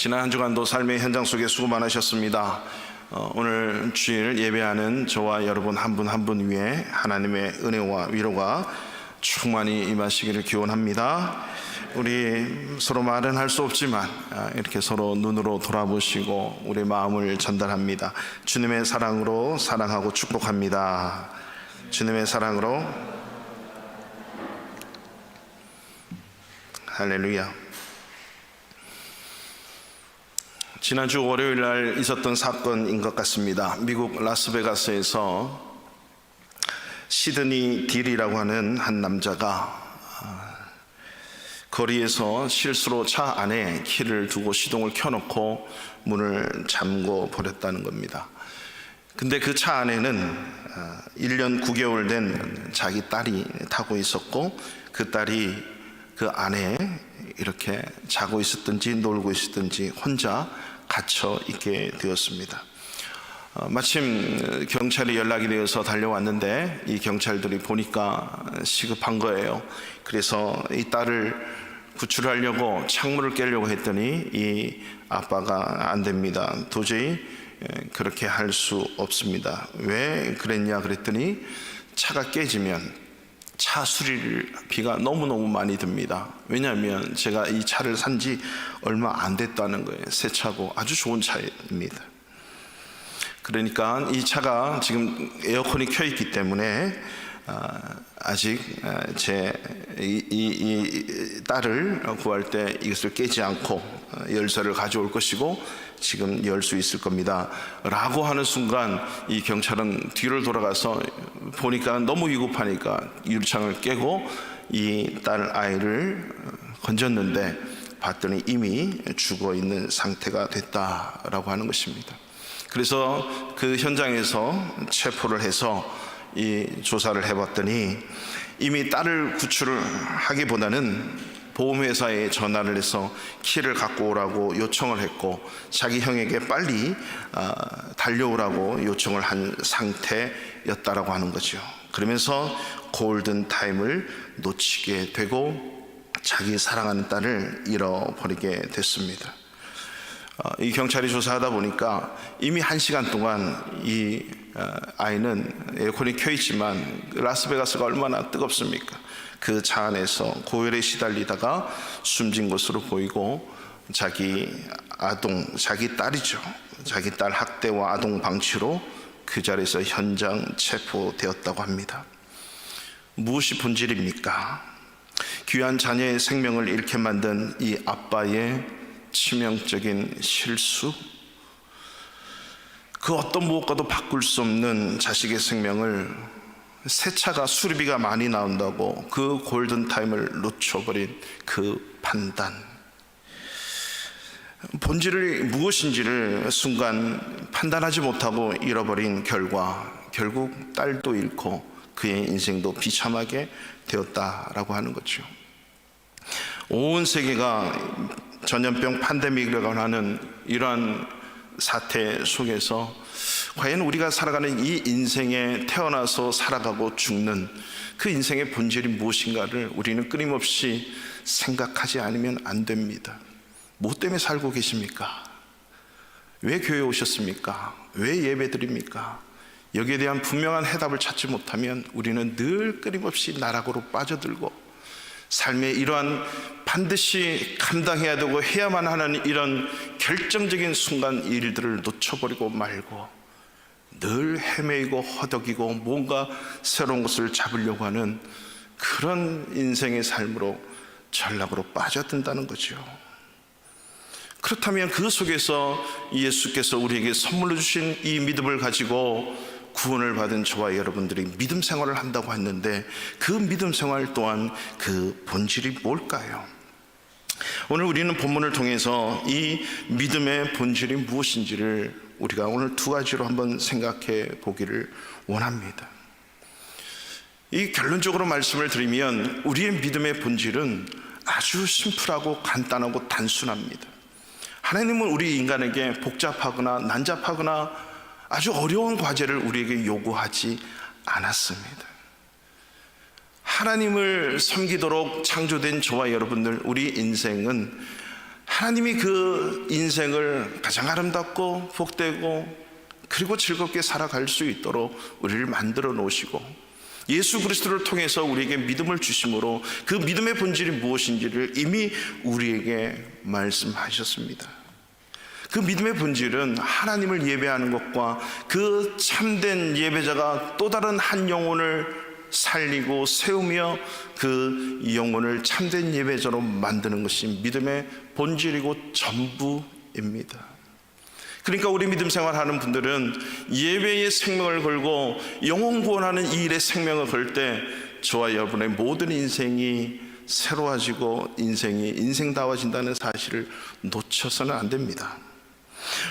지난 한 주간도 삶의 현장 속에 수고 많으셨습니다. 오늘 주일 예배하는 저와 여러분 한 분 한 분 위에 하나님의 은혜와 위로가 충만히 임하시기를 기원합니다. 우리 서로 말은 할 수 없지만 이렇게 서로 눈으로 돌아보시고 우리 마음을 전달합니다. 주님의 사랑으로 사랑하고 축복합니다. 주님의 사랑으로 할렐루야. 지난주 월요일 날 있었던 사건인 것 같습니다. 미국 라스베가스에서 시드니 딜이라고 하는 한 남자가 거리에서 실수로 차 안에 키를 두고 시동을 켜놓고 문을 잠궈 버렸다는 겁니다. 근데 그 차 안에는 1년 9개월 된 자기 딸이 타고 있었고, 그 딸이 그 안에 이렇게 자고 있었든지 놀고 있었든지 혼자 갇혀 있게 되었습니다. 마침 경찰이 연락이 되어서 달려왔는데 이 경찰들이 보니까 시급한 거예요. 그래서 이 딸을 구출하려고 창문을 깨려고 했더니 이 아빠가 안 됩니다. 도저히 그렇게 할 수 없습니다. 왜 그랬냐 그랬더니 차가 깨지면 차 수리비가 너무너무 많이 듭니다. 왜냐하면 제가 이 차를 산 지 얼마 안 됐다는 거예요. 새 차고 아주 좋은 차입니다. 그러니까 이 차가 지금 에어컨이 켜 있기 때문에 아직 제 이 딸을 구할 때 이것을 깨지 않고 열쇠를 가져올 것이고 지금 열 수 있을 겁니다 라고 하는 순간 이 경찰은 뒤를 돌아가서 보니까 너무 위급하니까 유리창을 깨고 이 딸 아이를 건졌는데 봤더니 이미 죽어 있는 상태가 됐다라고 하는 것입니다. 그래서 그 현장에서 체포를 해서 이 조사를 해봤더니 이미 딸을 구출을 하기보다는 보험회사에 전화를 해서 키를 갖고 오라고 요청을 했고 자기 형에게 빨리 달려오라고 요청을 한 상태였다라고 하는 거죠. 그러면서 골든타임을 놓치게 되고 자기 사랑하는 딸을 잃어버리게 됐습니다. 이 경찰이 조사하다 보니까 이미 1시간 동안 이 아이는 에어컨이 켜 있지만 라스베가스가 얼마나 뜨겁습니까? 그 차 안에서 고열에 시달리다가 숨진 것으로 보이고 자기 딸이죠. 자기 딸 학대와 아동 방치로 그 자리에서 현장 체포되었다고 합니다. 무엇이 본질입니까? 귀한 자녀의 생명을 잃게 만든 이 아빠의 치명적인 실수, 그 어떤 무엇과도 바꿀 수 없는 자식의 생명을 새 차가 수리비가 많이 나온다고 그 골든타임을 놓쳐버린 그 판단, 본질이 무엇인지를 순간 판단하지 못하고 잃어버린 결과 결국 딸도 잃고 그의 인생도 비참하게 되었다라고 하는 거죠. 온 세계가 전염병 팬데믹이라고 하는 이러한 사태 속에서 과연 우리가 살아가는 이 인생에 태어나서 살아가고 죽는 그 인생의 본질이 무엇인가를 우리는 끊임없이 생각하지 않으면 안 됩니다. 뭐 때문에 살고 계십니까? 왜 교회에 오셨습니까? 왜 예배드립니까? 여기에 대한 분명한 해답을 찾지 못하면 우리는 늘 끊임없이 나락으로 빠져들고 삶의 이러한 반드시 감당해야 되고 해야만 하는 이런 결정적인 순간 일들을 놓쳐버리고 말고 늘 헤매이고 허덕이고 뭔가 새로운 것을 잡으려고 하는 그런 인생의 삶으로 전락으로 빠져든다는 거죠. 그렇다면 그 속에서 예수께서 우리에게 선물로 주신 이 믿음을 가지고 구원을 받은 저와 여러분들이 믿음 생활을 한다고 했는데 그 믿음 생활 또한 그 본질이 뭘까요? 오늘 우리는 본문을 통해서 이 믿음의 본질이 무엇인지를 우리가 오늘 두 가지로 한번 생각해 보기를 원합니다. 이 결론적으로 말씀을 드리면 우리의 믿음의 본질은 아주 심플하고 간단하고 단순합니다. 하나님은 우리 인간에게 복잡하거나 난잡하거나 아주 어려운 과제를 우리에게 요구하지 않았습니다. 하나님을 섬기도록 창조된 저와 여러분들, 우리 인생은 하나님이 그 인생을 가장 아름답고 복되고 그리고 즐겁게 살아갈 수 있도록 우리를 만들어 놓으시고 예수 그리스도를 통해서 우리에게 믿음을 주심으로 그 믿음의 본질이 무엇인지를 이미 우리에게 말씀하셨습니다. 그 믿음의 본질은 하나님을 예배하는 것과 그 참된 예배자가 또 다른 한 영혼을 살리고 세우며 그 영혼을 참된 예배자로 만드는 것이 믿음의 본질이고 전부입니다. 그러니까 우리 믿음 생활하는 분들은 예배의 생명을 걸고 영혼 구원하는 이 일에 생명을 걸 때 저와 여러분의 모든 인생이 새로워지고 인생이 인생다워진다는 사실을 놓쳐서는 안 됩니다.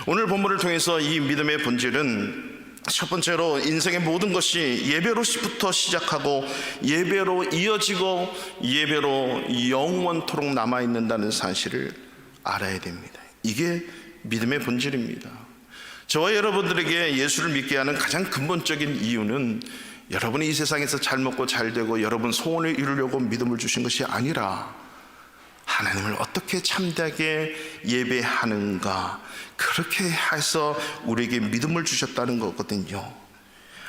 오늘 본문을 통해서 이 믿음의 본질은 첫 번째로 인생의 모든 것이 예배로부터 시작하고 예배로 이어지고 예배로 영원토록 남아있는다는 사실을 알아야 됩니다. 이게 믿음의 본질입니다. 저와 여러분들에게 예수를 믿게 하는 가장 근본적인 이유는 여러분이 이 세상에서 잘 먹고 잘 되고 여러분 소원을 이루려고 믿음을 주신 것이 아니라 하나님을 어떻게 참되게 예배하는가, 그렇게 해서 우리에게 믿음을 주셨다는 거거든요.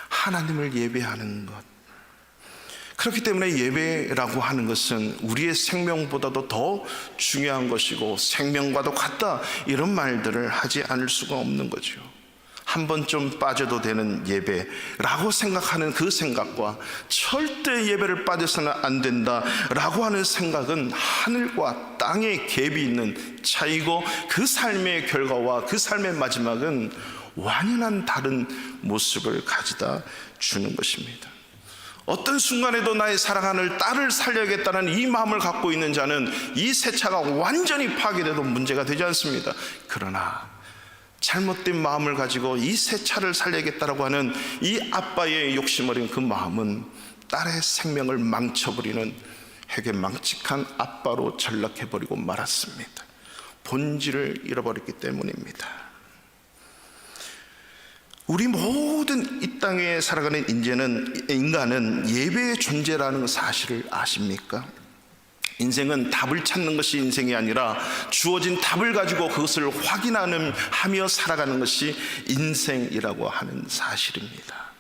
하나님을 예배하는 것. 그렇기 때문에 예배라고 하는 것은 우리의 생명보다도 더 중요한 것이고 생명과도 같다, 이런 말들을 하지 않을 수가 없는 거죠. 한 번 좀 빠져도 되는 예배라고 생각하는 그 생각과 절대 예배를 빠져서는 안 된다라고 하는 생각은 하늘과 땅의 갭이 있는 차이고 그 삶의 결과와 그 삶의 마지막은 완연한 다른 모습을 가져다 주는 것입니다. 어떤 순간에도 나의 사랑하는 딸을 살려야겠다는 이 마음을 갖고 있는 자는 이 새 차가 완전히 파괴돼도 문제가 되지 않습니다. 그러나 잘못된 마음을 가지고 이 새 차를 살려야겠다라고 하는 이 아빠의 욕심 어린 그 마음은 딸의 생명을 망쳐버리는 회개망측한 아빠로 전락해버리고 말았습니다. 본질을 잃어버렸기 때문입니다. 우리 모든 이 땅에 살아가는 인간은 예배의 존재라는 사실을 아십니까? 인생은 답을 찾는 것이 인생이 아니라 주어진 답을 가지고 그것을 확인하며 살아가는 것이 인생이라고 하는 사실입니다.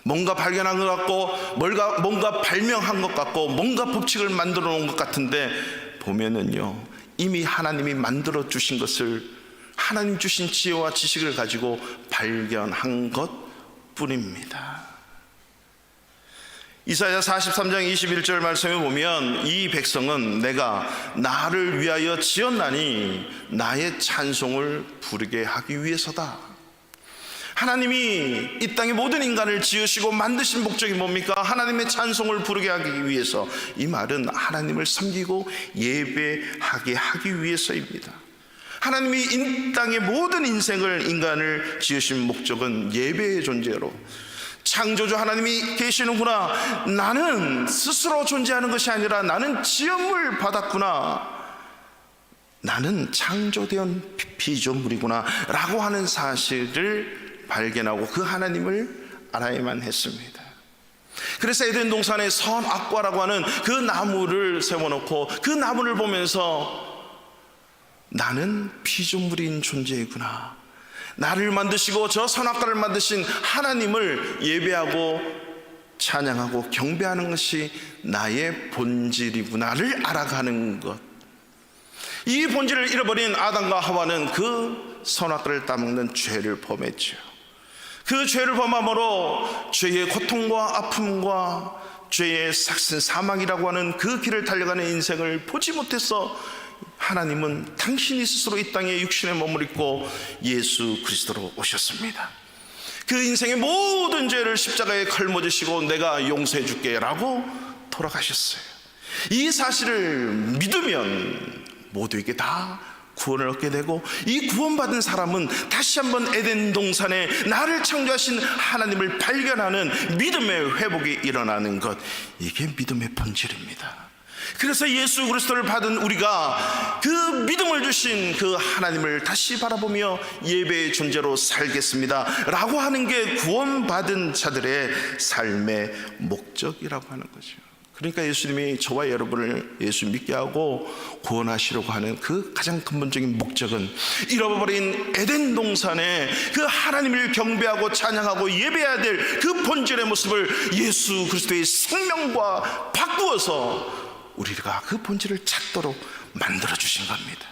뭔가 발견한 것 같고 뭔가 발명한 것 같고 뭔가 법칙을 만들어 놓은 것 같은데 보면은요, 이미 하나님이 만들어 주신 것을 하나님 주신 지혜와 지식을 가지고 발견한 것 뿐입니다. 이사야 43장 21절 말씀에 보면 이 백성은 내가 나를 위하여 지었나니 나의 찬송을 부르게 하기 위해서다. 하나님이 이 땅의 모든 인간을 지으시고 만드신 목적이 뭡니까? 하나님의 찬송을 부르게 하기 위해서. 이 말은 하나님을 섬기고 예배하게 하기 위해서입니다. 하나님이 이 땅의 모든 인간을 지으신 목적은 예배의 존재로, 창조주 하나님이 계시는구나, 나는 스스로 존재하는 것이 아니라 나는 지음을 받았구나, 나는 창조된 피조물이구나 라고 하는 사실을 발견하고 그 하나님을 알아야만 했습니다. 그래서 에덴 동산에 선악과라고 하는 그 나무를 세워놓고 그 나무를 보면서 나는 피조물인 존재이구나, 나를 만드시고 저 선악과를 만드신 하나님을 예배하고 찬양하고 경배하는 것이 나의 본질이구나를 알아가는 것. 이 본질을 잃어버린 아담과 하와는 그 선악과를 따먹는 죄를 범했죠. 그 죄를 범함으로 죄의 고통과 아픔과 죄의 삭슨 사망이라고 하는 그 길을 달려가는 인생을 보지 못해서 하나님은 당신이 스스로 이 땅에 육신의 몸을 입고 예수 그리스도로 오셨습니다. 그 인생의 모든 죄를 십자가에 걸머지시고 내가 용서해 줄게 라고 돌아가셨어요. 이 사실을 믿으면 모두에게 다 구원을 얻게 되고, 이 구원받은 사람은 다시 한번 에덴 동산에 나를 창조하신 하나님을 발견하는 믿음의 회복이 일어나는 것, 이게 믿음의 본질입니다. 그래서 예수 그리스도를 받은 우리가 그 믿음을 주신 그 하나님을 다시 바라보며 예배의 존재로 살겠습니다 라고 하는 게 구원받은 자들의 삶의 목적이라고 하는 거죠. 그러니까 예수님이 저와 여러분을 예수 믿게 하고 구원하시려고 하는 그 가장 근본적인 목적은 잃어버린 에덴 동산에 그 하나님을 경배하고 찬양하고 예배해야 될 그 본질의 모습을 예수 그리스도의 생명과 바꾸어서 우리가 그 본질을 찾도록 만들어 주신 겁니다.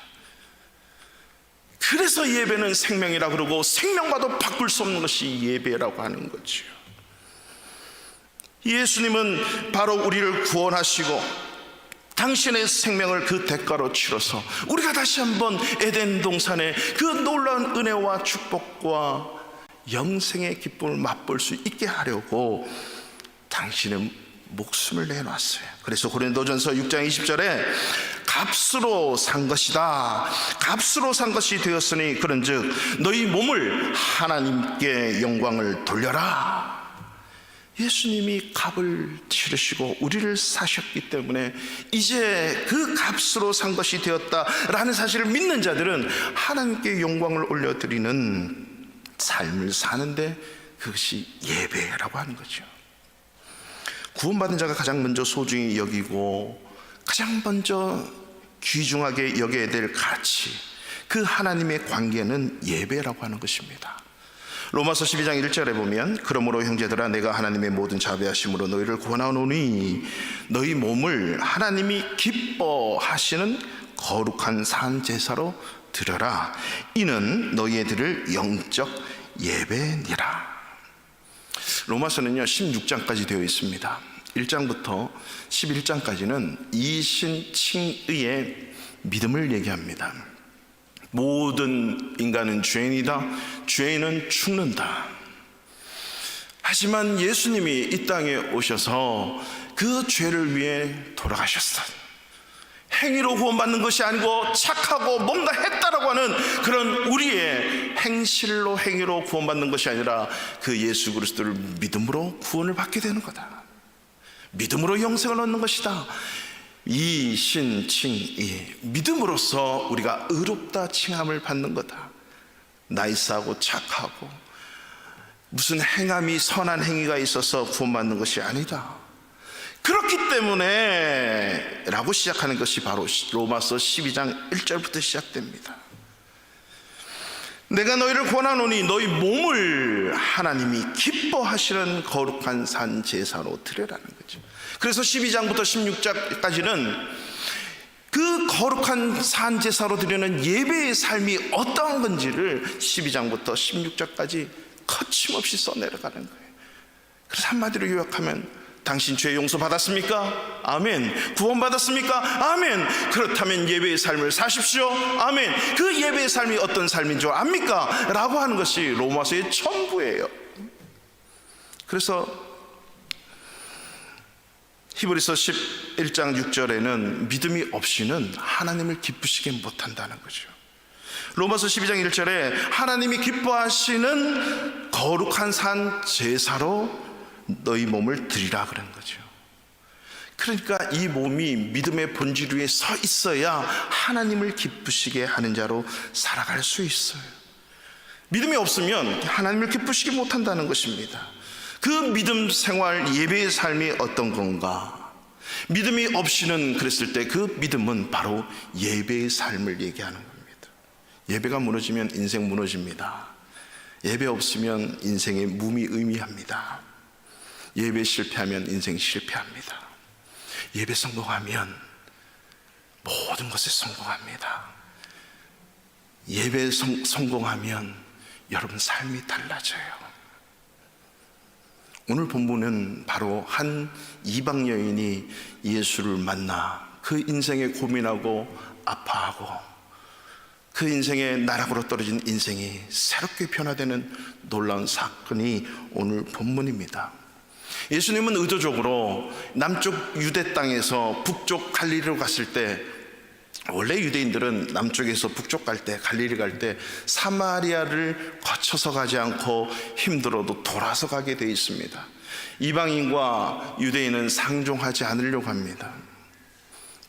그래서 예배는 생명이라 그러고 생명과도 바꿀 수 없는 것이 예배라고 하는 거죠. 예수님은 바로 우리를 구원하시고 당신의 생명을 그 대가로 치러서 우리가 다시 한번 에덴 동산의 그 놀라운 은혜와 축복과 영생의 기쁨을 맛볼 수 있게 하려고 당신의 목숨을 내놨어요. 그래서 고린도전서 6장 20절에 값으로 산 것이다, 값으로 산 것이 되었으니 그런즉 너희 몸을 하나님께 영광을 돌려라. 예수님이 값을 치르시고 우리를 사셨기 때문에 이제 그 값으로 산 것이 되었다라는 사실을 믿는 자들은 하나님께 영광을 올려드리는 삶을 사는데 그것이 예배라고 하는 거죠. 구원받은 자가 가장 먼저 소중히 여기고 가장 먼저 귀중하게 여겨야 될 가치, 그 하나님의 관계는 예배라고 하는 것입니다. 로마서 12장 1절에 보면 그러므로 형제들아 내가 하나님의 모든 자비하심으로 너희를 구원하노니 너희 몸을 하나님이 기뻐하시는 거룩한 산 제사로 드려라. 이는 너희의 드릴 영적 예배니라. 로마서는요 16장까지 되어 있습니다. 1장부터 11장까지는 이신칭의의 믿음을 얘기합니다. 모든 인간은 죄인이다, 죄인은 죽는다. 하지만 예수님이 이 땅에 오셔서 그 죄를 위해 돌아가셨어요. 행위로 구원받는 것이 아니고 착하고 뭔가 했다라고 하는 그런 우리의 행실로 행위로 구원받는 것이 아니라 그 예수 그리스도를 믿음으로 구원을 받게 되는 거다. 믿음으로 영생을 얻는 것이다. 이신칭의 믿음으로써 우리가 의롭다 칭함을 받는 거다. 나이스하고 착하고 무슨 행함이 선한 행위가 있어서 구원받는 것이 아니다. 그렇기 때문에 라고 시작하는 것이 바로 로마서 12장 1절부터 시작됩니다. 내가 너희를 구원하노니 너희 몸을 하나님이 기뻐하시는 거룩한 산 제사로 드리라는 거죠. 그래서 12장부터 16장까지는 그 거룩한 산 제사로 드리는 예배의 삶이 어떠한 건지를 12장부터 16장까지 거침없이 써내려가는 거예요. 그래서 한마디로 요약하면 당신 죄 용서 받았습니까? 아멘. 구원 받았습니까? 아멘. 그렇다면 예배의 삶을 사십시오. 아멘. 그 예배의 삶이 어떤 삶인 줄 압니까? 라고 하는 것이 로마서의 전부예요. 그래서 히브리서 11장 6절에는 믿음이 없이는 하나님을 기쁘시게 못한다는 거죠. 로마서 12장 1절에 하나님이 기뻐하시는 거룩한 산 제사로 너희 몸을 드리라 그런 거죠. 그러니까 이 몸이 믿음의 본질 위에 서 있어야 하나님을 기쁘시게 하는 자로 살아갈 수 있어요. 믿음이 없으면 하나님을 기쁘시게 못한다는 것입니다. 그 믿음 생활, 예배의 삶이 어떤 건가? 믿음이 없이는 그랬을 때 그 믿음은 바로 예배의 삶을 얘기하는 겁니다. 예배가 무너지면 인생 무너집니다. 예배 없으면 인생의 무의미합니다. 예배 실패하면 인생 실패합니다. 예배 성공하면 모든 것에 성공합니다. 예배 성공하면 여러분 삶이 달라져요. 오늘 본문은 바로 한 이방 여인이 예수를 만나 그 인생에 고민하고 아파하고 그 인생의 나락으로 떨어진 인생이 새롭게 변화되는 놀라운 사건이 오늘 본문입니다. 예수님은 의도적으로 남쪽 유대 땅에서 북쪽 갈릴리로 갔을 때, 원래 유대인들은 남쪽에서 북쪽 갈 때, 갈릴리 갈 때 사마리아를 거쳐서 가지 않고 힘들어도 돌아서 가게 돼 있습니다. 이방인과 유대인은 상종하지 않으려고 합니다.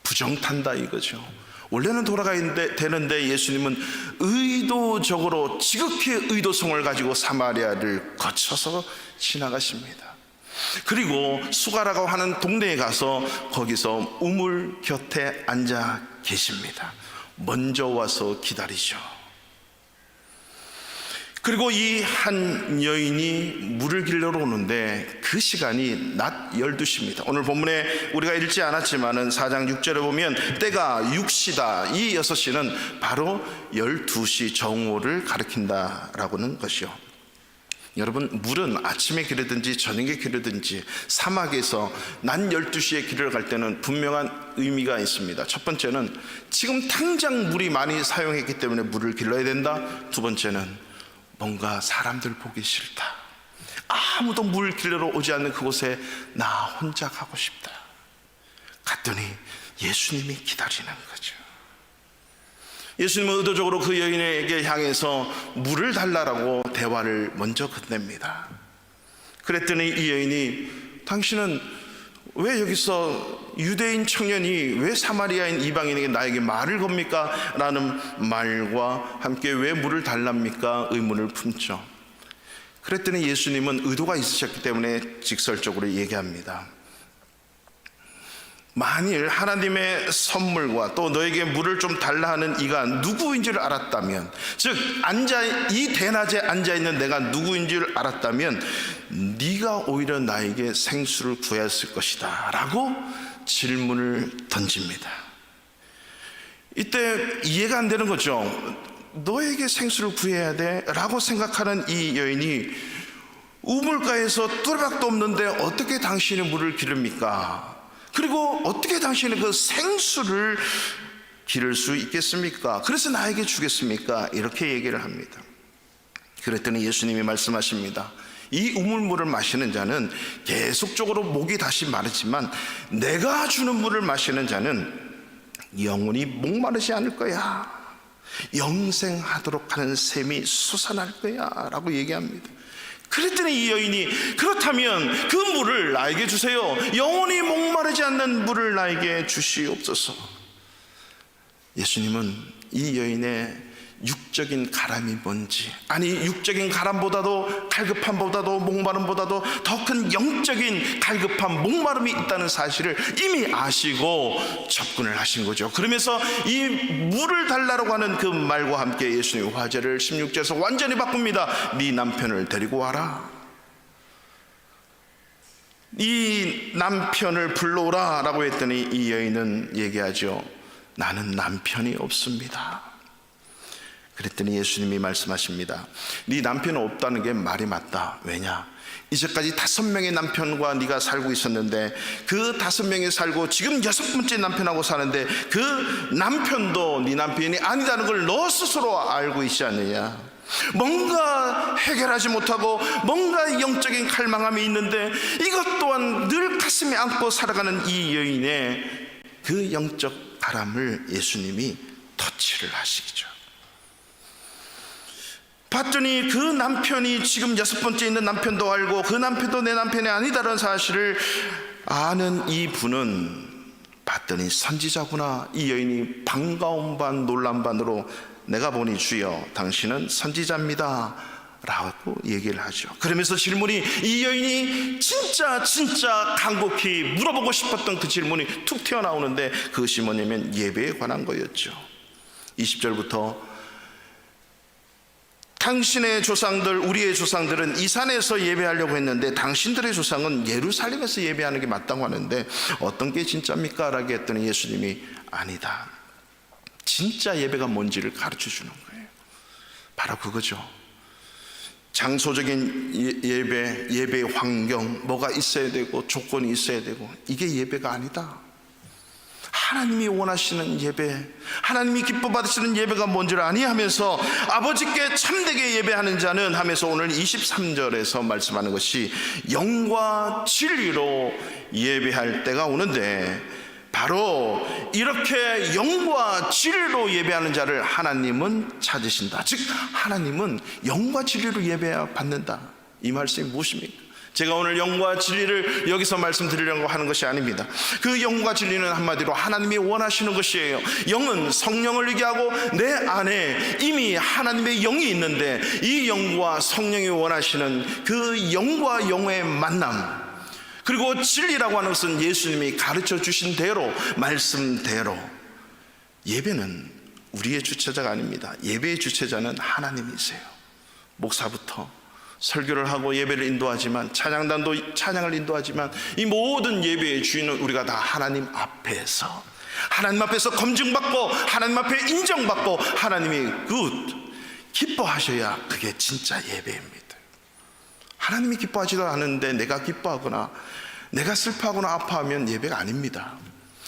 부정탄다 이거죠. 원래는 돌아가야 되는데 예수님은 의도적으로 지극히 의도성을 가지고 사마리아를 거쳐서 지나가십니다. 그리고 수가라고 하는 동네에 가서 거기서 우물 곁에 앉아 계십니다. 먼저 와서 기다리죠. 그리고 이 한 여인이 물을 길러러 오는데 그 시간이 낮 12시입니다. 오늘 본문에 우리가 읽지 않았지만은 4장 6절에 보면 때가 6시다. 이 6시는 바로 12시 정오를 가리킨다라고는 것이요. 여러분, 물은 아침에 기르든지 저녁에 기르든지 사막에서 낮 12시에 기르러 갈 때는 분명한 의미가 있습니다. 첫 번째는 지금 당장 물이 많이 사용했기 때문에 물을 길러야 된다. 두 번째는 뭔가 사람들 보기 싫다. 아무도 물 길러러 오지 않는 그곳에 나 혼자 가고 싶다. 갔더니 예수님이 기다리는 거죠. 예수님은 의도적으로 그 여인에게 향해서 물을 달라고 대화를 먼저 건넵니다. 그랬더니 이 여인이 당신은 왜 여기서 유대인 청년이 왜 사마리아인 이방인에게 나에게 말을 겁니까? 라는 말과 함께 왜 물을 달랍니까? 의문을 품죠. 그랬더니 예수님은 의도가 있으셨기 때문에 직설적으로 얘기합니다. 만일 하나님의 선물과 또 너에게 물을 좀 달라 하는 이가 누구인 줄 알았다면, 즉 이 대낮에 앉아있는 내가 누구인 줄 알았다면 네가 오히려 나에게 생수를 구했을 것이다 라고 질문을 던집니다. 이때 이해가 안 되는 거죠. 너에게 생수를 구해야 돼? 라고 생각하는 이 여인이 우물가에서 뚜레박도 없는데 어떻게 당신의 물을 기릅니까? 그리고 어떻게 당신이 그 생수를 기를 수 있겠습니까? 그래서 나에게 주겠습니까? 이렇게 얘기를 합니다. 그랬더니 예수님이 말씀하십니다. 이 우물물을 마시는 자는 계속적으로 목이 다시 마르지만 내가 주는 물을 마시는 자는 영원히 목마르지 않을 거야. 영생하도록 하는 샘이 솟아날 거야 라고 얘기합니다. 그랬더니 이 여인이 그렇다면 그 물을 나에게 주세요. 영원히 목마르지 않는 물을 나에게 주시옵소서. 예수님은 이 여인의 육적인 가람이 뭔지, 아니 육적인 가람보다도 갈급함보다도 목마름보다도 더 큰 영적인 갈급함, 목마름이 있다는 사실을 이미 아시고 접근을 하신 거죠. 그러면서 이 물을 달라고 하는 그 말과 함께 예수님의 화제를 16절에서 완전히 바꿉니다. 네 남편을 데리고 와라. 이 남편을 불러오라 라고 했더니 이 여인은 얘기하죠. 나는 남편이 없습니다. 그랬더니 예수님이 말씀하십니다. 네 남편은 없다는 게 말이 맞다. 왜냐? 이제까지 5명의 남편과 네가 살고 있었는데 그 5명이 살고 지금 6번째 남편하고 사는데 그 남편도 네 남편이 아니다는 걸 너 스스로 알고 있지 않느냐? 뭔가 해결하지 못하고 뭔가 영적인 갈망함이 있는데 이것 또한 늘 가슴에 안고 살아가는 이 여인의 그 영적 바람을 예수님이 터치를 하시죠. 봤더니 그 남편이 지금 6번째 있는 남편도 알고 그 남편도 내 남편이 아니다라는 사실을 아는 이 분은 봤더니 선지자구나. 이 여인이 반가움 반 놀람 반으로 내가 보니 주여 당신은 선지자입니다 라고 얘기를 하죠. 그러면서 질문이, 이 여인이 진짜 간곡히 물어보고 싶었던 그 질문이 툭 튀어나오는데 그것이 뭐냐면 예배에 관한 거였죠. 20절부터 당신의 조상들, 우리의 조상들은 이 산에서 예배하려고 했는데 당신들의 조상은 예루살렘에서 예배하는 게 맞다고 하는데 어떤 게 진짜입니까? 라고 했더니 예수님이 아니다. 진짜 예배가 뭔지를 가르쳐 주는 거예요. 바로 그거죠. 장소적인 예배의 환경, 뭐가 있어야 되고 조건이 있어야 되고, 이게 예배가 아니다. 하나님이 원하시는 예배, 하나님이 기뻐 받으시는 예배가 뭔지를 아니하면서 아버지께 참되게 예배하는 자는 하면서 오늘 23절에서 말씀하는 것이 영과 진리로 예배할 때가 오는데, 바로 이렇게 영과 진리로 예배하는 자를 하나님은 찾으신다. 즉 하나님은 영과 진리로 예배 받는다. 이 말씀이 무엇입니까? 제가 오늘 영과 진리를 여기서 말씀드리려고 하는 것이 아닙니다. 그 영과 진리는 한마디로 하나님이 원하시는 것이에요. 영은 성령을 얘기하고 내 안에 이미 하나님의 영이 있는데 이 영과 성령이 원하시는 그 영과 영의 만남, 그리고 진리라고 하는 것은 예수님이 가르쳐 주신 대로, 말씀대로. 예배는 우리의 주체자가 아닙니다. 예배의 주체자는 하나님이세요. 목사부터 설교를 하고 예배를 인도하지만, 찬양단도 찬양을 인도하지만, 이 모든 예배의 주인은 우리가 다 하나님 앞에서 검증받고 하나님 앞에 인정받고 하나님이 기뻐하셔야 그게 진짜 예배입니다. 하나님이 기뻐하지도 않은데 내가 기뻐하거나 내가 슬퍼하거나 아파하면 예배가 아닙니다.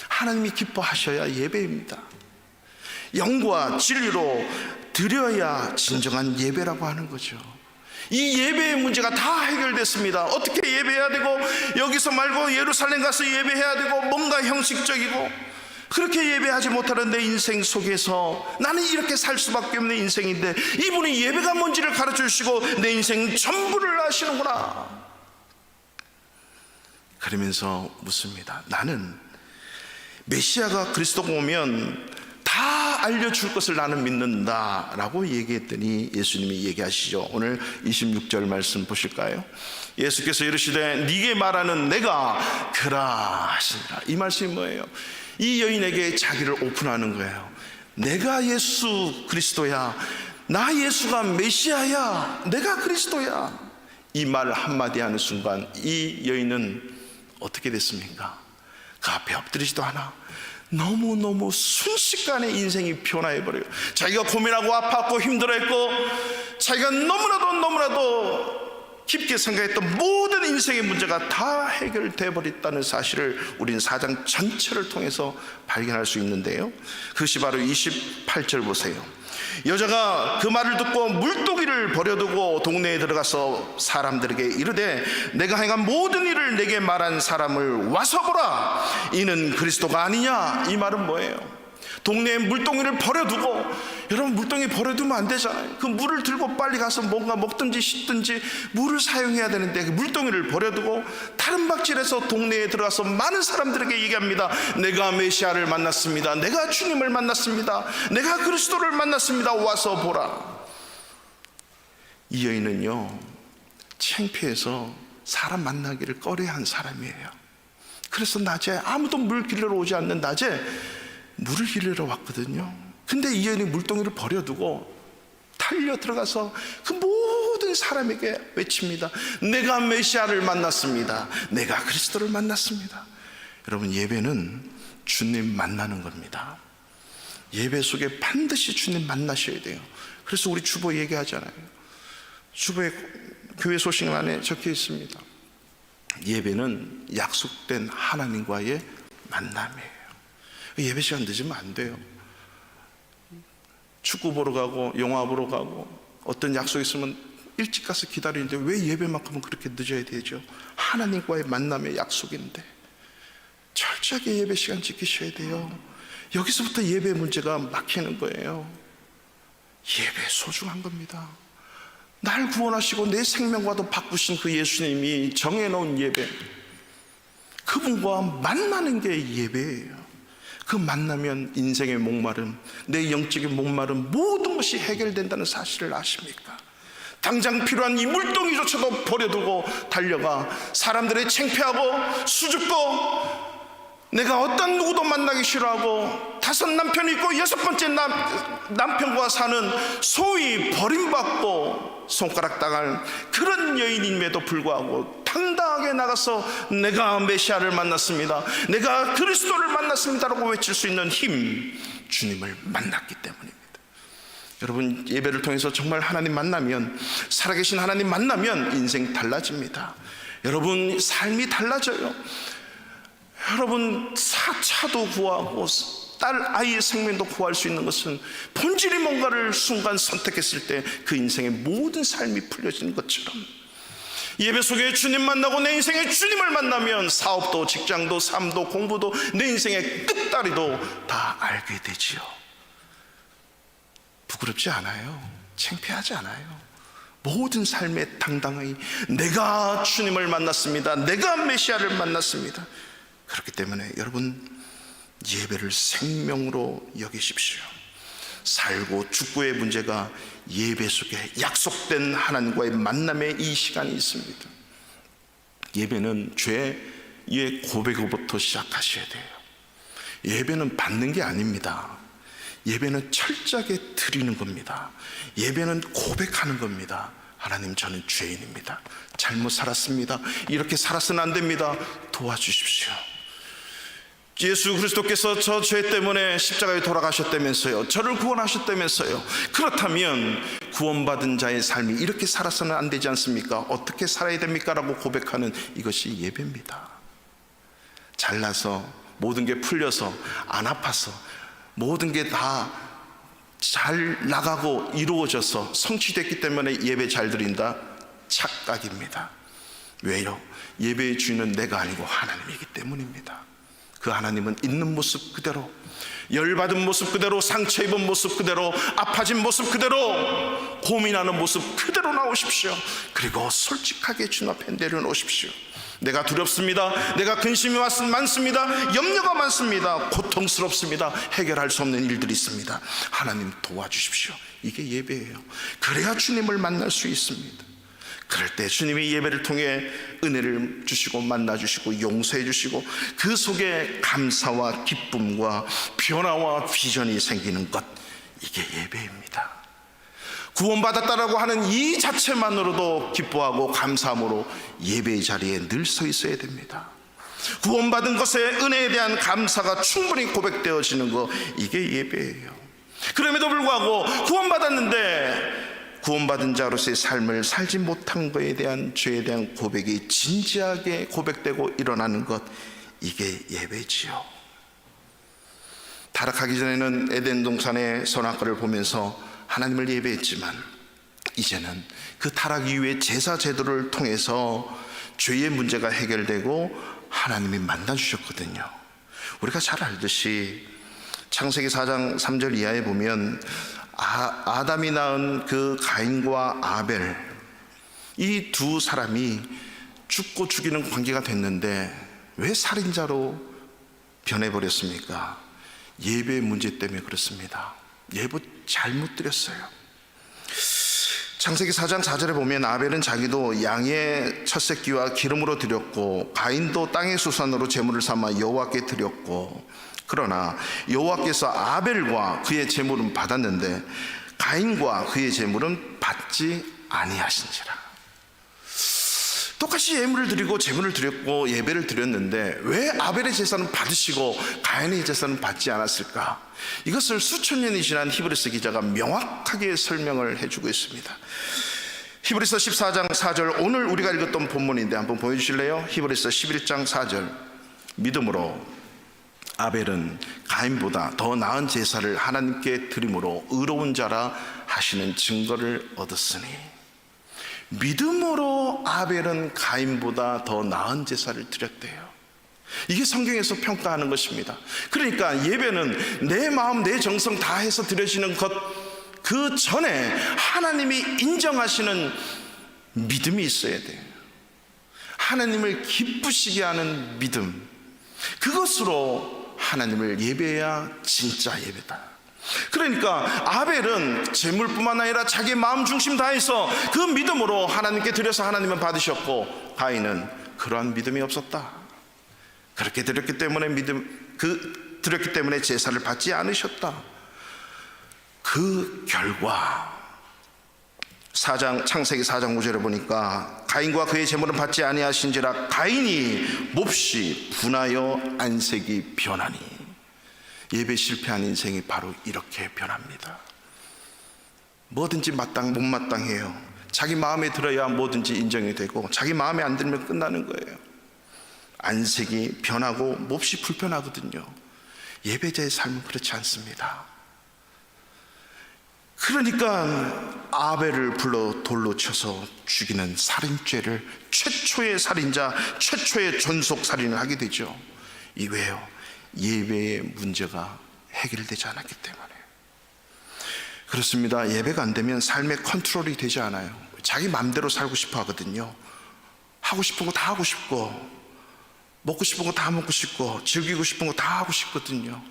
하나님이 기뻐하셔야 예배입니다. 영과 진리로 드려야 진정한 예배라고 하는 거죠. 이 예배의 문제가 다 해결됐습니다. 어떻게 예배해야 되고, 여기서 말고 예루살렘 가서 예배해야 되고, 뭔가 형식적이고, 그렇게 예배하지 못하는 내 인생 속에서 나는 이렇게 살 수밖에 없는 인생인데, 이분이 예배가 뭔지를 가르쳐 주시고 내 인생 전부를 아시는구나. 그러면서 묻습니다. 나는 메시아가 그리스도가 오면 다 알려줄 것을 나는 믿는다 라고 얘기했더니 예수님이 얘기하시죠. 오늘 26절 말씀 보실까요? 예수께서 이르시되 네게 말하는 내가 그라 하시니라. 이 말씀이 뭐예요? 이 여인에게 자기를 오픈하는 거예요. 내가 예수 그리스도야, 나 예수가 메시아야, 내가 그리스도야. 이 말 한마디 하는 순간 이 여인은 어떻게 됐습니까? 그 앞에 엎드리지도 않아. 너무너무 순식간에 인생이 변화해버려요. 자기가 고민하고 아팠고 힘들어했고 자기가 너무나도 깊게 생각했던 모든 인생의 문제가 다 해결돼 버렸다는 사실을 우리는 4장 전체를 통해서 발견할 수 있는데요, 그것이 바로 28절 보세요. 여자가 그 말을 듣고 물동이를 버려두고 동네에 들어가서 사람들에게 이르되 내가 행한 모든 일을 내게 말한 사람을 와서 보라, 이는 그리스도가 아니냐. 이 말은 뭐예요? 동네에 물동이를 버려두고, 여러분 물동이 버려두면 안 되잖아요. 그 물을 들고 빨리 가서 뭔가 먹든지 씻든지 물을 사용해야 되는데 그 물동이를 버려두고 다른 박질에서 동네에 들어가서 많은 사람들에게 얘기합니다. 내가 메시아를 만났습니다. 내가 주님을 만났습니다. 내가 그리스도를 만났습니다. 와서 보라. 이 여인은요, 창피해서 사람 만나기를 꺼려한 사람이에요. 그래서 낮에 아무도 물 길러 오지 않는 낮에 물을 길러 왔거든요. 근데 이 여인이 물동이를 버려두고 달려 들어가서 그 모든 사람에게 외칩니다. 내가 메시아를 만났습니다. 내가 그리스도를 만났습니다. 여러분, 예배는 주님 만나는 겁니다. 예배 속에 반드시 주님 만나셔야 돼요. 그래서 우리 주보 얘기하잖아요. 주보의 교회 소식란에 적혀 있습니다. 예배는 약속된 하나님과의 만남이에요. 예배 시간 늦으면 안 돼요. 축구 보러 가고 영화 보러 가고 어떤 약속 있으면 일찍 가서 기다리는데 왜 예배만큼은 그렇게 늦어야 되죠? 하나님과의 만남의 약속인데 철저하게 예배 시간 지키셔야 돼요. 여기서부터 예배 문제가 막히는 거예요. 예배 소중한 겁니다. 날 구원하시고 내 생명과도 바꾸신 그 예수님이 정해놓은 예배, 그분과 만나는 게 예배예요. 그 만나면 인생의 목마름, 내 영적인 목마름 모든 것이 해결된다는 사실을 아십니까? 당장 필요한 이 물동이조차도 버려두고 달려가 사람들의 창피하고 수줍고 내가 어떤 누구도 만나기 싫어하고 5 남편이 있고 6번째 남편과 사는 소위 버림받고 손가락 당할 그런 여인임에도 불구하고 당당하게 나가서 내가 메시아를 만났습니다, 내가 그리스도를 만났습니다라고 외칠 수 있는 힘, 주님을 만났기 때문입니다. 여러분, 예배를 통해서 정말 하나님 만나면, 살아계신 하나님 만나면 인생 달라집니다. 여러분 삶이 달라져요. 여러분 차도 구하고 딸 아이의 생명도 구할 수 있는 것은 본질이 뭔가를 순간 선택했을 때 그 인생의 모든 삶이 풀려지는 것처럼 예배 속에 주님 만나고 내 인생의 주님을 만나면 사업도 직장도 삶도 공부도 내 인생의 끝다리도 다 알게 되지요. 부끄럽지 않아요. 창피하지 않아요. 모든 삶에 당당히 내가 주님을 만났습니다, 내가 메시아를 만났습니다. 그렇기 때문에 여러분, 예배를 생명으로 여기십시오. 살고 죽고의 문제가 예배 속에 약속된 하나님과의 만남의 이 시간이 있습니다. 예배는 죄의 고백으로부터 시작하셔야 돼요. 예배는 받는 게 아닙니다. 예배는 철저하게 드리는 겁니다. 예배는 고백하는 겁니다. 하나님, 저는 죄인입니다. 잘못 살았습니다. 이렇게 살아서는 안 됩니다. 도와주십시오. 예수 그리스도께서 저 죄 때문에 십자가에 돌아가셨다면서요. 저를 구원하셨다면서요. 그렇다면 구원받은 자의 삶이 이렇게 살아서는 안 되지 않습니까? 어떻게 살아야 됩니까? 라고 고백하는 이것이 예배입니다. 잘나서 모든 게 풀려서 안 아파서 모든 게 다 잘 나가고 이루어져서 성취됐기 때문에 예배 잘 드린다? 착각입니다. 왜요? 예배의 주인은 내가 아니고 하나님이기 때문입니다. 그 하나님은 있는 모습 그대로, 열받은 모습 그대로, 상처 입은 모습 그대로, 아파진 모습 그대로, 고민하는 모습 그대로 나오십시오. 그리고 솔직하게 주 앞에 내려놓으십시오. 내가 두렵습니다. 내가 근심이 많습니다. 염려가 많습니다. 고통스럽습니다. 해결할 수 없는 일들이 있습니다. 하나님 도와주십시오. 이게 예배예요. 그래야 주님을 만날 수 있습니다. 그럴 때 주님이 예배를 통해 은혜를 주시고 만나주시고 용서해 주시고 그 속에 감사와 기쁨과 변화와 비전이 생기는 것, 이게 예배입니다. 구원받았다라고 하는 이 자체만으로도 기뻐하고 감사함으로 예배의 자리에 늘 서 있어야 됩니다. 구원받은 것의 은혜에 대한 감사가 충분히 고백되어지는 것, 이게 예배예요. 그럼에도 불구하고 구원받았는데 구원받은 자로서의 삶을 살지 못한 것에 대한 죄에 대한 고백이 진지하게 고백되고 일어나는 것, 이게 예배지요. 타락하기 전에는 에덴 동산의 선악과를 보면서 하나님을 예배했지만 이제는 그 타락 이후의 제사 제도를 통해서 죄의 문제가 해결되고 하나님이 만나주셨거든요. 우리가 잘 알듯이 창세기 4장 3절 이하에 보면 아담이 낳은 그 가인과 아벨, 이 두 사람이 죽고 죽이는 관계가 됐는데 왜 살인자로 변해버렸습니까? 예배의 문제 때문에 그렇습니다. 예배 잘못 드렸어요. 창세기 4장 4절에 보면 아벨은 자기도 양의 첫 새끼와 기름으로 드렸고 가인도 땅의 수산으로 제물을 삼아 여호와께 드렸고, 그러나 여호와께서 아벨과 그의 제물은 받았는데 가인과 그의 제물은 받지 아니하신지라. 똑같이 예물을 드리고 제물을 드렸고 예배를 드렸는데 왜 아벨의 제사는 받으시고 가인의 제사는 받지 않았을까? 이것을 수천 년이 지난 히브리서 기자가 명확하게 설명을 해주고 있습니다. 히브리서 14장 4절, 오늘 우리가 읽었던 본문인데 한번 보여주실래요? 히브리서 11장 4절, 믿음으로 아벨은 가인보다 더 나은 제사를 하나님께 드림으로 의로운 자라 하시는 증거를 얻었으니. 믿음으로 아벨은 가인보다 더 나은 제사를 드렸대요. 이게 성경에서 평가하는 것입니다. 그러니까 예배는 내 마음 내 정성 다해서 드려지는 것, 그 전에 하나님이 인정하시는 믿음이 있어야 돼요. 하나님을 기쁘시게 하는 믿음, 그것으로 하나님을 예배해야 진짜 예배다. 그러니까 아벨은 재물뿐만 아니라 자기 마음 중심 다해서 그 믿음으로 하나님께 드려서 하나님은 받으셨고, 가인은 그러한 믿음이 없었다. 그렇게 드렸기 때문에 드렸기 때문에 제사를 받지 않으셨다. 그 결과 창세기 4장 5절에 보니까 가인과 그의 제물은 받지 아니하신지라 가인이 몹시 분하여 안색이 변하니. 예배 실패한 인생이 바로 이렇게 변합니다. 뭐든지 못마땅해요. 자기 마음에 들어야 뭐든지 인정이 되고 자기 마음에 안 들면 끝나는 거예요. 안색이 변하고 몹시 불편하거든요. 예배자의 삶은 그렇지 않습니다. 그러니까 아벨을 불러 돌로 쳐서 죽이는 살인죄를, 최초의 살인자, 최초의 존속 살인을 하게 되죠. 이 왜요? 예배의 문제가 해결되지 않았기 때문에. 그렇습니다. 예배가 안 되면 삶의 컨트롤이 되지 않아요. 자기 마음대로 살고 싶어 하거든요. 하고 싶은 거 다 하고 싶고, 먹고 싶은 거 다 먹고 싶고, 즐기고 싶은 거 다 하고 싶거든요.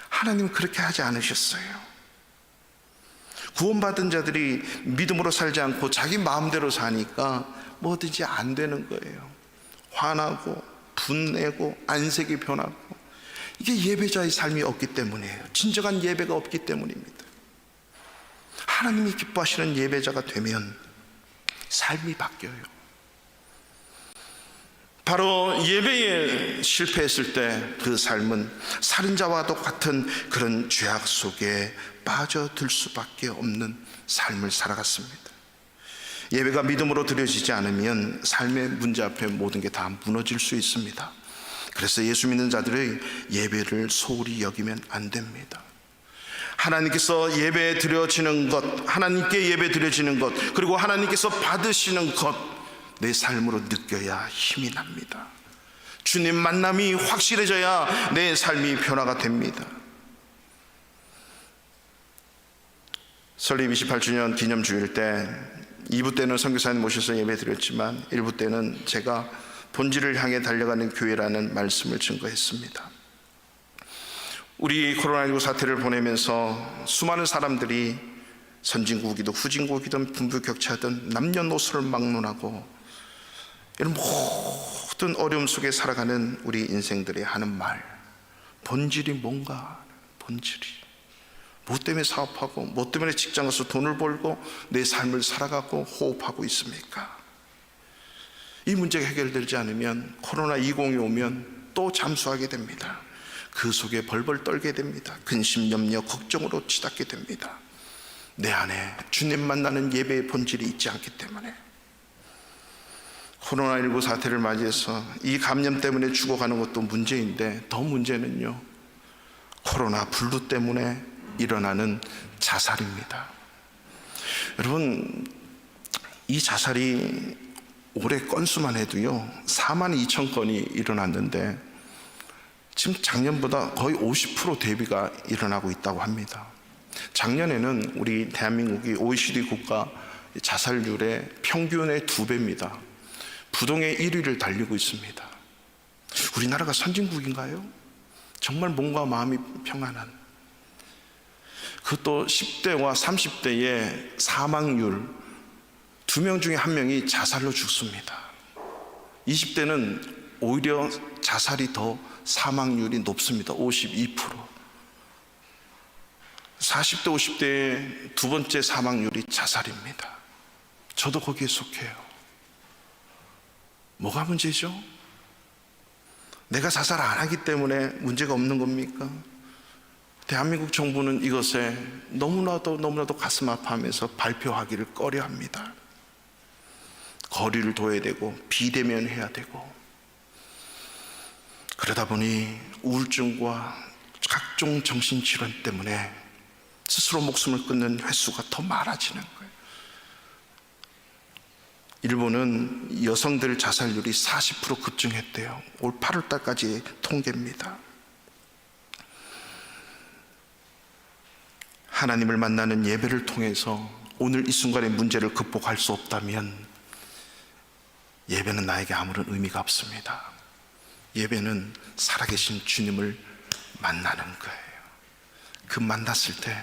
하나님은 그렇게 하지 않으셨어요. 구원받은 자들이 믿음으로 살지 않고 자기 마음대로 사니까 뭐든지 안 되는 거예요. 화나고 분내고 안색이 변하고, 이게 예배자의 삶이 없기 때문이에요. 진정한 예배가 없기 때문입니다. 하나님이 기뻐하시는 예배자가 되면 삶이 바뀌어요. 바로 예배에 실패했을 때 그 삶은 살인자와 똑같은 그런 죄악 속에 빠져들 수밖에 없는 삶을 살아갔습니다. 예배가 믿음으로 드려지지 않으면 삶의 문제 앞에 모든 게 다 무너질 수 있습니다. 그래서 예수 믿는 자들의 예배를 소홀히 여기면 안 됩니다. 하나님께서 예배 드려지는 것, 하나님께 예배 드려지는 것, 그리고 하나님께서 받으시는 것, 내 삶으로 느껴야 힘이 납니다. 주님 만남이 확실해져야 내 삶이 변화가 됩니다. 설립 28주년 기념주일 때 2부 때는 선교사님 모셔서 예배 드렸지만 1부 때는 제가 본질을 향해 달려가는 교회라는 말씀을 증거했습니다. 우리 코로나19 사태를 보내면서 수많은 사람들이 선진국이든 후진국이든 빈부격차든 남녀노소를 막론하고 이런 모든 어려움 속에 살아가는 우리 인생들이 하는 말, 본질이 뭔가, 본질이 뭐 때문에 사업하고 뭐 때문에 직장 가서 돈을 벌고 내 삶을 살아가고 호흡하고 있습니까? 이 문제가 해결되지 않으면 코로나20이 오면 또 잠수하게 됩니다. 그 속에 벌벌 떨게 됩니다. 근심, 염려, 걱정으로 치닫게 됩니다. 내 안에 주님 만나는 예배의 본질이 있지 않기 때문에. 코로나19 사태를 맞이해서 이 감염 때문에 죽어가는 것도 문제인데, 더 문제는요, 코로나 블루 때문에 일어나는 자살입니다. 여러분, 이 자살이 올해 건수만 해도요 42,000건이 일어났는데 지금 작년보다 거의 50% 대비가 일어나고 있다고 합니다. 작년에는 우리 대한민국이 OECD 국가 자살률의 평균의 2배입니다. 부동의 1위를 달리고 있습니다. 우리나라가 선진국인가요? 정말 몸과 마음이 평안한, 그것도 10대와 30대의 사망률 2명 중에 1명이 자살로 죽습니다. 20대는 오히려 자살이 더 사망률이 높습니다. 52%. 40대 50대의 두 번째 사망률이 자살입니다. 저도 거기에 속해요. 뭐가 문제죠? 내가 자살 안 하기 때문에 문제가 없는 겁니까? 대한민국 정부는 이것에 너무나도 가슴 아파하면서 발표하기를 꺼려합니다. 거리를 둬야 되고 비대면해야 되고, 그러다 보니 우울증과 각종 정신질환 때문에 스스로 목숨을 끊는 횟수가 더 많아지는 거예요. 일본은 여성들 자살률이 40% 급증했대요. 올 8월 달까지 통계입니다. 하나님을 만나는 예배를 통해서 오늘 이 순간의 문제를 극복할 수 없다면 예배는 나에게 아무런 의미가 없습니다. 예배는 살아계신 주님을 만나는 거예요. 그 만났을 때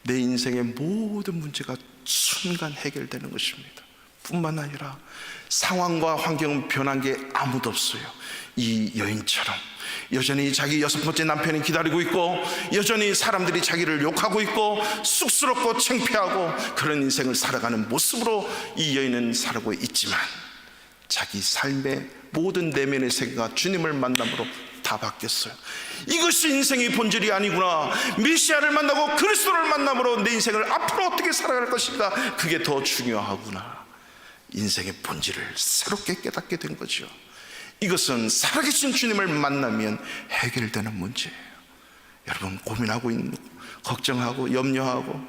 내 인생의 모든 문제가 순간 해결되는 것입니다. 뿐만 아니라 상황과 환경은 변한 게 아무도 없어요. 이 여인처럼 여전히 자기 6번째 남편이 기다리고 있고, 여전히 사람들이 자기를 욕하고 있고 쑥스럽고 창피하고 그런 인생을 살아가는 모습으로 이 여인은 살아가고 있지만, 자기 삶의 모든 내면의 세계가 주님을 만남으로 다 바뀌었어요. 이것이 인생의 본질이 아니구나. 메시아를 만나고 그리스도를 만남으로 내 인생을 앞으로 어떻게 살아갈 것인가, 그게 더 중요하구나. 인생의 본질을 새롭게 깨닫게 된 거죠. 이것은 살아계신 주님을 만나면 해결되는 문제예요. 여러분, 고민하고 있는, 걱정하고 염려하고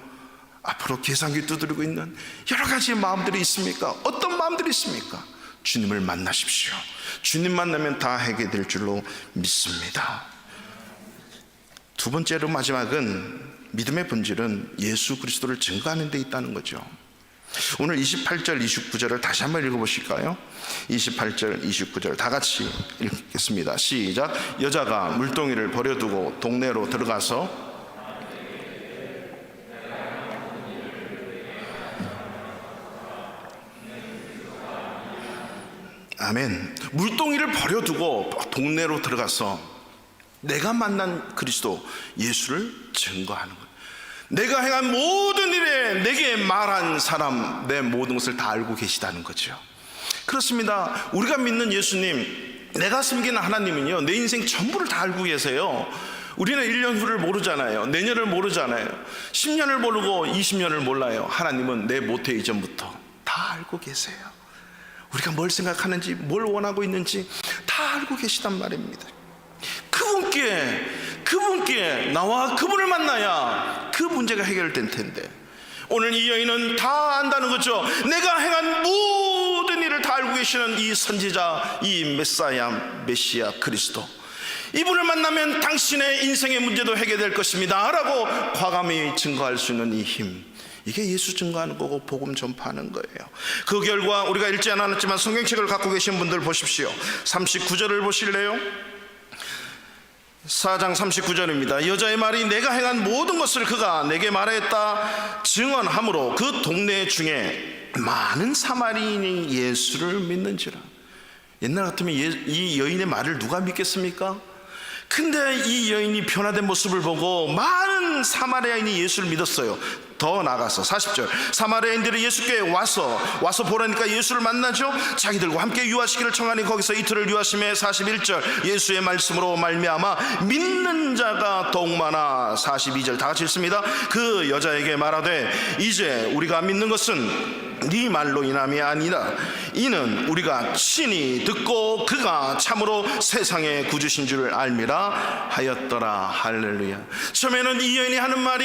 앞으로 계산기 두드리고 있는 여러 가지 마음들이 있습니까? 어떤 마음들이 있습니까? 주님을 만나십시오. 주님 만나면 다 해결될 줄로 믿습니다. 두 번째로, 마지막은 믿음의 본질은 예수 그리스도를 증거하는 데 있다는 거죠. 오늘 28절 29절을 다시 한번 읽어보실까요? 28절 29절 다 같이 읽겠습니다. 시작. 여자가 물동이를 버려두고 동네로 들어가서 아멘. 물동이를 버려두고 동네로 들어가서 내가 만난 그리스도 예수를 증거하는 거예요. 내가 행한 모든 일에 내게 말한 사람, 내 모든 것을 다 알고 계시다는 거죠. 그렇습니다. 우리가 믿는 예수님, 내가 섬기는 하나님은요, 내 인생 전부를 다 알고 계세요. 우리는 1년 후를 모르잖아요. 내년을 모르잖아요. 10년을 모르고 20년을 몰라요. 하나님은 내 모태 이전부터 다 알고 계세요. 우리가 뭘 생각하는지, 뭘 원하고 있는지 다 알고 계시단 말입니다. 그분께 나와 그분을 만나야 그 문제가 해결될 텐데, 오늘 이 여인은 다 안다는 거죠. 내가 행한 모든 일을 다 알고 계시는 이 선지자, 이 메시아 그리스도, 이분을 만나면 당신의 인생의 문제도 해결될 것입니다 라고 과감히 증거할 수 있는 이 힘, 이게 예수 증거하는 거고 복음 전파하는 거예요. 그 결과 우리가 읽지 않았지만 성경책을 갖고 계신 분들 보십시오. 39절을 보실래요? 4장 39절입니다. 여자의 말이 내가 행한 모든 것을 그가 내게 말했다 증언하므로 그 동네 중에 많은 사마리인이 예수를 믿는지라. 옛날 같으면 이 여인의 말을 누가 믿겠습니까? 근데 이 여인이 변화된 모습을 보고 많은 사마리아인이 예수를 믿었어요. 더 나아가서 40절, 사마리아인들이 예수께 와서 보라니까 예수를 만나죠. 자기들과 함께 유하시기를 청하니 거기서 이틀을 유하심에 41절, 예수의 말씀으로 말미암아 믿는 자가 더욱 많아. 42절 다 같이 읽습니다. 그 여자에게 말하되 이제 우리가 믿는 것은 네 말로 인함이 아니라 이는 우리가 친히 듣고 그가 참으로 세상의 구주신 줄 알미라 하였더라. 할렐루야. 처음에는 이 여인이 하는 말이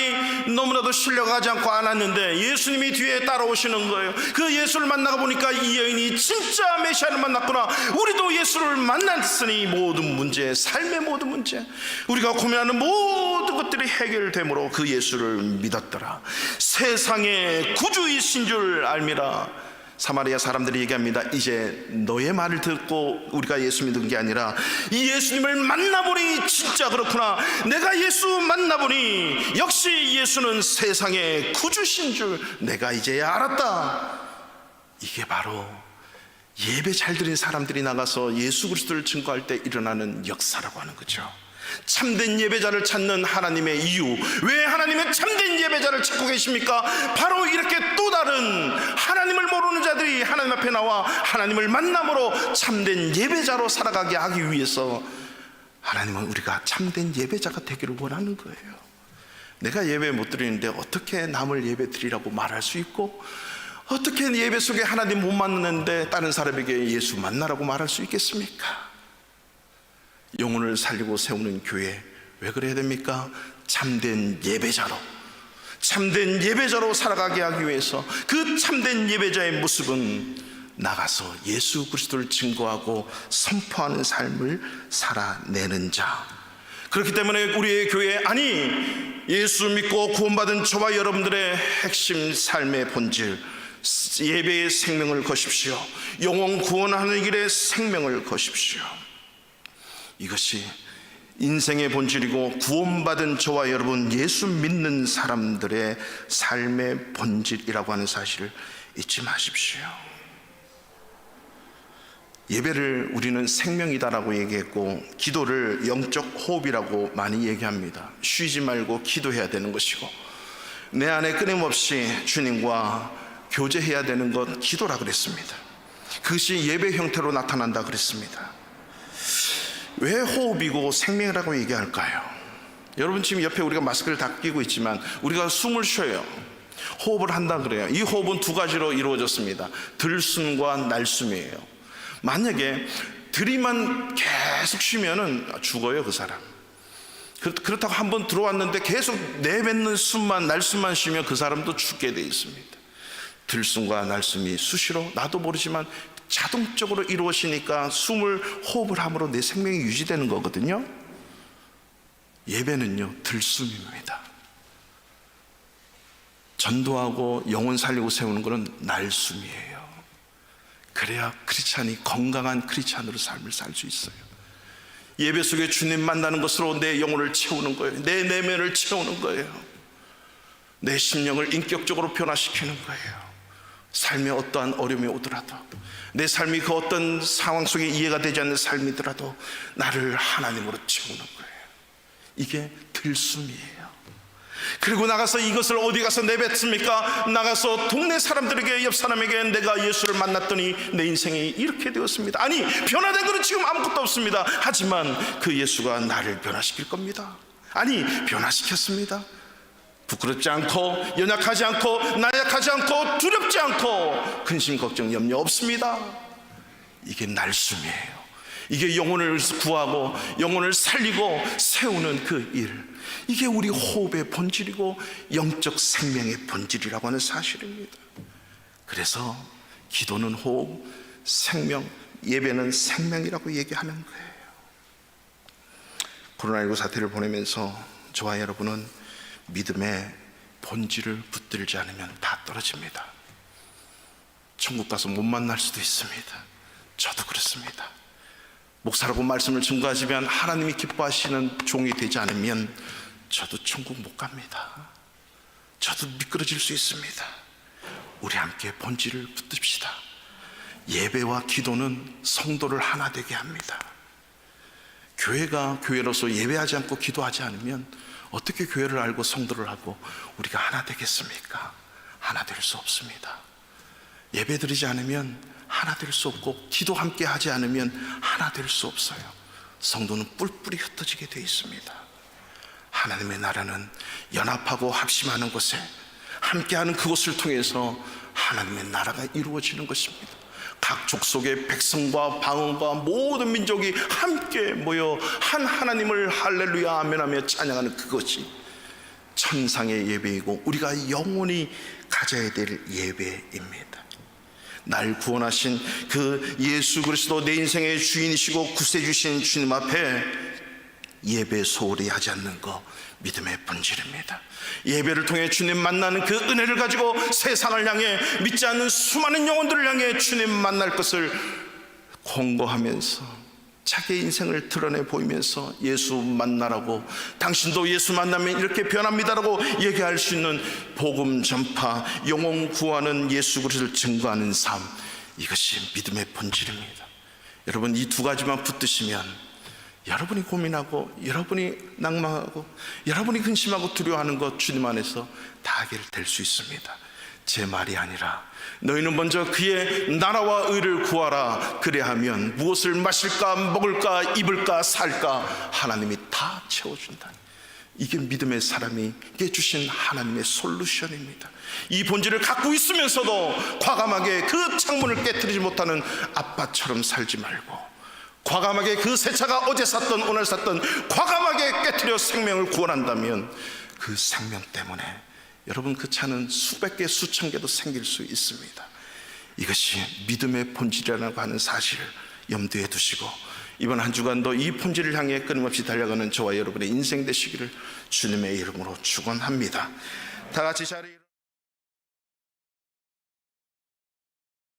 너무나도 신뢰가지 않고 않았는데 예수님이 뒤에 따라오시는 거예요. 그 예수를 만나고 보니까 이 여인이 진짜 메시아를 만났구나. 우리도 예수를 만났으니 모든 문제, 삶의 모든 문제, 우리가 고민하는 모든 것들이 해결되므로 그 예수를 믿었더라. 세상의 구주이신 줄 알미라. 사마리아 사람들이 얘기합니다. 이제 너의 말을 듣고 우리가 예수 믿은 게 아니라 이 예수님을 만나보니 진짜 그렇구나. 내가 예수 만나보니 역시 예수는 세상의 구주신 줄 내가 이제야 알았다. 이게 바로 예배 잘 드린 사람들이 나가서 예수 그리스도를 증거할 때 일어나는 역사라고 하는 거죠. 참된 예배자를 찾는 하나님의 이유, 왜 하나님은 참된 예배자를 찾고 계십니까? 바로 이렇게 또 다른 하나님을 모르는 자들이 하나님 앞에 나와 하나님을 만남으로 참된 예배자로 살아가게 하기 위해서 하나님은 우리가 참된 예배자가 되기를 원하는 거예요. 내가 예배 못 드리는데 어떻게 남을 예배 드리라고 말할 수 있고, 어떻게 예배 속에 하나님 못 만나는데 다른 사람에게 예수 만나라고 말할 수 있겠습니까? 영혼을 살리고 세우는 교회, 왜 그래야 됩니까? 참된 예배자로 살아가게 하기 위해서 그 참된 예배자의 모습은 나가서 예수 그리스도를 증거하고 선포하는 삶을 살아내는 자. 그렇기 때문에 우리의 교회, 아니 예수 믿고 구원받은 저와 여러분들의 핵심 삶의 본질, 예배의 생명을 거십시오. 영혼 구원하는 길에 생명을 거십시오. 이것이 인생의 본질이고 구원받은 저와 여러분 예수 믿는 사람들의 삶의 본질이라고 하는 사실을 잊지 마십시오. 예배를 우리는 생명이다라고 얘기했고, 기도를 영적 호흡이라고 많이 얘기합니다. 쉬지 말고 기도해야 되는 것이고, 내 안에 끊임없이 주님과 교제해야 되는 것, 기도라 그랬습니다. 그것이 예배 형태로 나타난다 그랬습니다. 왜 호흡이고 생명이라고 얘기할까요? 여러분 지금 옆에 우리가 마스크를 다 끼고 있지만 우리가 숨을 쉬어요. 호흡을 한다 그래요. 이 호흡은 두 가지로 이루어졌습니다. 들숨과 날숨이에요. 만약에 들이만 계속 쉬면은 죽어요, 그 사람. 그렇다고 한번 들어왔는데 계속 내뱉는 숨만, 날숨만 쉬면 그 사람도 죽게 돼 있습니다. 들숨과 날숨이 수시로 나도 모르지만 자동적으로 이루어지니까 호흡을 함으로 내 생명이 유지되는 거거든요. 예배는요, 들숨입니다. 전도하고 영혼 살리고 세우는 것은 날숨이에요. 그래야 크리스찬이 건강한 크리스찬으로 삶을 살 수 있어요. 예배 속에 주님 만나는 것으로 내 영혼을 채우는 거예요. 내 내면을 채우는 거예요. 내 심령을 인격적으로 변화시키는 거예요. 삶에 어떠한 어려움이 오더라도, 내 삶이 그 어떤 상황 속에 이해가 되지 않는 삶이더라도 나를 하나님으로 채우는 거예요. 이게 들숨이에요. 그리고 나가서 이것을 어디 가서 내뱉습니까? 나가서 동네 사람들에게, 옆 사람에게 내가 예수를 만났더니 내 인생이 이렇게 되었습니다. 아니, 변화된 것은 지금 아무것도 없습니다. 하지만 그 예수가 나를 변화시킬 겁니다. 아니, 변화시켰습니다. 부끄럽지 않고, 연약하지 않고, 나약하지 않고, 두렵지 않고, 근심 걱정 염려 없습니다. 이게 날숨이에요. 이게 영혼을 구하고 영혼을 살리고 세우는 그 일, 이게 우리 호흡의 본질이고 영적 생명의 본질이라고 하는 사실입니다. 그래서 기도는 호흡, 생명, 예배는 생명이라고 얘기하는 거예요. 코로나19 사태를 보내면서 저와 여러분은 믿음의 본질을 붙들지 않으면 다 떨어집니다. 천국 가서 못 만날 수도 있습니다. 저도 그렇습니다. 목사라고 말씀을 증거하시면 하나님이 기뻐하시는 종이 되지 않으면 저도 천국 못 갑니다. 저도 미끄러질 수 있습니다. 우리 함께 본질을 붙듭시다. 예배와 기도는 성도를 하나 되게 합니다. 교회가 교회로서 예배하지 않고 기도하지 않으면 어떻게 교회를 알고 성도를 하고 우리가 하나 되겠습니까? 하나 될 수 없습니다. 예배 드리지 않으면 하나 될 수 없고, 기도 함께 하지 않으면 하나 될 수 없어요. 성도는 뿔뿔이 흩어지게 되어 있습니다. 하나님의 나라는 연합하고 합심하는 곳에, 함께하는 그곳을 통해서 하나님의 나라가 이루어지는 것입니다. 각 족속의 백성과 방언과 모든 민족이 함께 모여 한 하나님을 할렐루야 아멘하며 찬양하는 그것이 천상의 예배이고 우리가 영원히 가져야 될 예배입니다. 날 구원하신 그 예수 그리스도, 내 인생의 주인이시고 구세주신 주님 앞에 예배 소홀히 하지 않는 것, 믿음의 본질입니다. 예배를 통해 주님 만나는 그 은혜를 가지고 세상을 향해, 믿지 않는 수많은 영혼들을 향해 주님 만날 것을 공고하면서 자기의 인생을 드러내 보이면서 예수 만나라고, 당신도 예수 만나면 이렇게 변합니다라고 얘기할 수 있는 복음 전파, 영혼 구하는 예수 그리스도를 증거하는 삶, 이것이 믿음의 본질입니다. 여러분, 이 두 가지만 붙드시면 여러분이 고민하고, 여러분이 낭망하고, 여러분이 근심하고 두려워하는 것 주님 안에서 다 해결될 수 있습니다. 제 말이 아니라 너희는 먼저 그의 나라와 의를 구하라. 그래야하면 무엇을 마실까, 먹을까, 입을까, 살까 하나님이 다 채워준다. 이게 믿음의 사람이게 주신 하나님의 솔루션입니다. 이 본질을 갖고 있으면서도 과감하게 그 창문을 깨트리지 못하는 아빠처럼 살지 말고, 과감하게 그 새 차가 어제 샀던 오늘 샀던 과감하게 깨트려 생명을 구원한다면 그 생명 때문에 여러분 그 차는 수백 개 수천 개도 생길 수 있습니다. 이것이 믿음의 본질이라고 하는 사실을 염두에 두시고 이번 한 주간도 이 본질을 향해 끊임없이 달려가는 저와 여러분의 인생 되시기를 주님의 이름으로 축원합니다. 다 같이 자리에